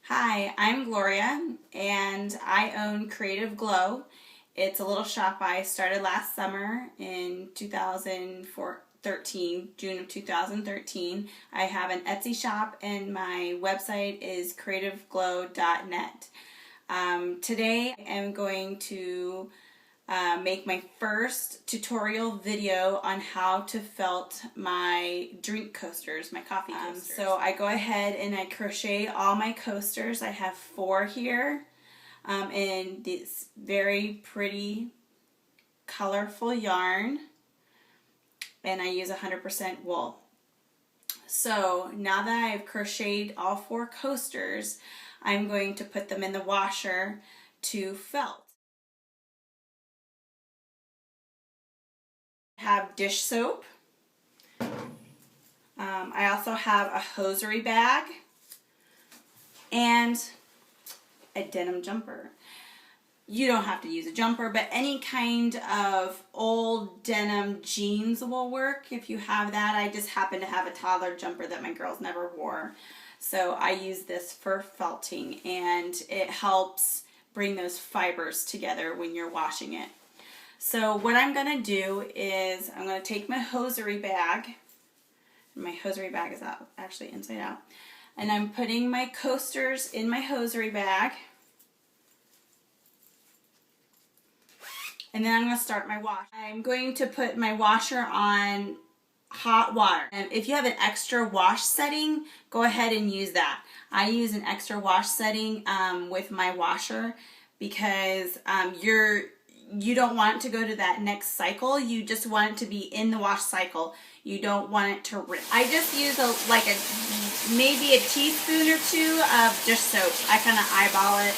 Hi, I'm Gloria and I own CreativeGlo. It's a little shop I started last summer in 2013, June of 2013. I have an Etsy shop and my website is creativeglo.net. Today I'm going to make my first tutorial video on how to felt my drink coasters, my coffee coasters. So I go ahead and I crochet all my coasters. I have 4 here in this very pretty colorful yarn, and I use 100% wool. So now that I've crocheted all 4 coasters, I'm going to put them in the washer to felt. I have dish soap. I also have a hosiery bag and a denim jumper. You don't have to use a jumper, but any kind of old denim jeans will work if you have that. I just happen to have a toddler jumper that my girls never wore, so I use this for felting, and it helps bring those fibers together when you're washing it. So what I'm going to do is I'm going to take my hosiery bag. My hosiery bag is actually inside out. And I'm putting my coasters in my hosiery bag. And then I'm going to start my wash. I'm going to put my washer on hot water. And if you have an extra wash setting, go ahead and use that. I use an extra wash setting with my washer because you don't want it to go to that next cycle. You just want it to be in the wash cycle. You don't want it to rip. I just use maybe a teaspoon or 2 of dish soap. I kind of eyeball it.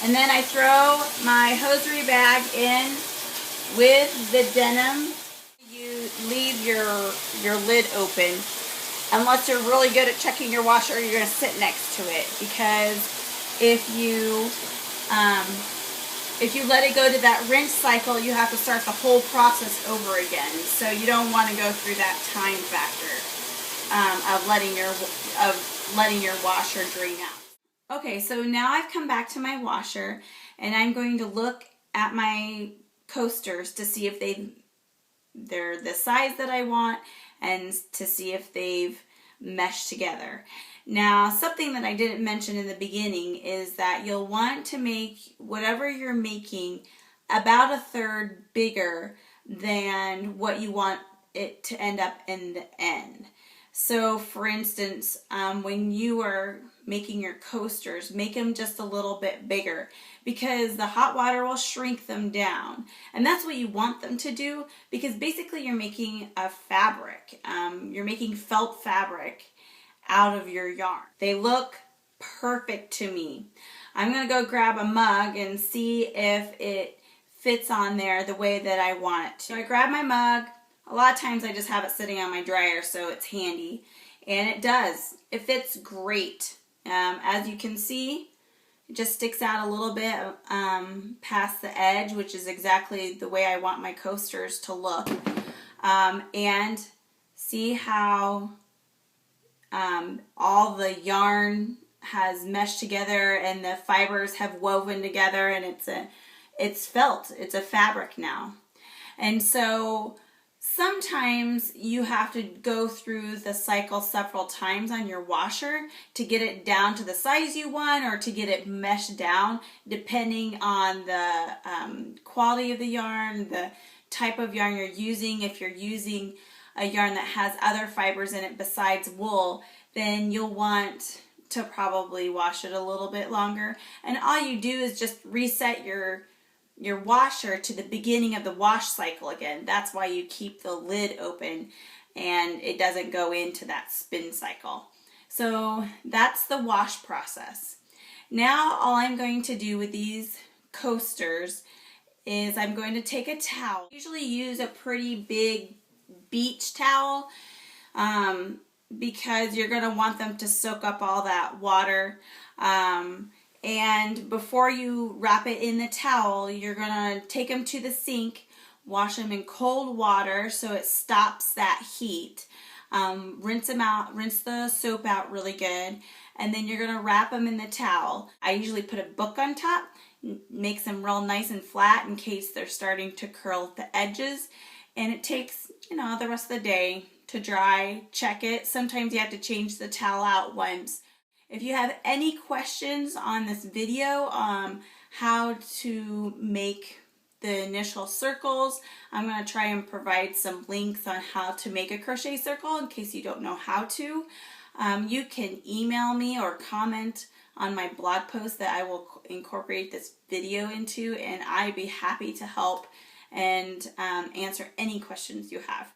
And then I throw my hosiery bag in with the denim. You leave your lid open. Unless you're really good at checking your washer, you're going to sit next to it, because if you let it go to that rinse cycle, you have to start the whole process over again. So you don't want to go through that time factor of letting your washer drain out. Okay, so now I've come back to my washer, and I'm going to look at my coasters to see if they're the size that I want, and to see if they've meshed together. Now, something that I didn't mention in the beginning is that you'll want to make whatever you're making about 1/3 bigger than what you want it to end up in the end. So, for instance, when you are making your coasters, make them just a little bit bigger, because the hot water will shrink them down. And that's what you want them to do, because basically you're making a fabric. You're making felt fabric out of your yarn. They look perfect to me. I'm going to go grab a mug and see if it fits on there the way that I want it to. So I grab my mug. A lot of times I just have it sitting on my dryer, so it's handy. And it does. It fits great. As you can see, it just sticks out a little bit past the edge, which is exactly the way I want my coasters to look. And see how all the yarn has meshed together and the fibers have woven together, and it's felt. It's a fabric now. And so sometimes you have to go through the cycle several times on your washer to get it down to the size you want, or to get it meshed down, depending on the quality of the yarn, the type of yarn you're using. If you're using a yarn that has other fibers in it besides wool, then you'll want to probably wash it a little bit longer. And all you do is just reset your washer to the beginning of the wash cycle again. That's why you keep the lid open and it doesn't go into that spin cycle. So that's the wash process. Now all I'm going to do with these coasters is I'm going to take a towel. I usually use a pretty big beach towel because you're going to want them to soak up all that water. And before you wrap it in the towel, you're going to take them to the sink, Wash them in cold water so it stops that heat. Rinse them out, rinse the soap out really good, and then you're going to wrap them in the towel. I usually put a book on top, makes them real nice and flat in case they're starting to curl at the edges, and it takes, you know, the rest of the day to dry. Check it. Sometimes you have to change the towel out once. If you have any questions on this video, how to make the initial circles, I'm going to try and provide some links on how to make a crochet circle in case you don't know how to. You can email me or comment on my blog post that I will incorporate this video into, and I'd be happy to help and answer any questions you have.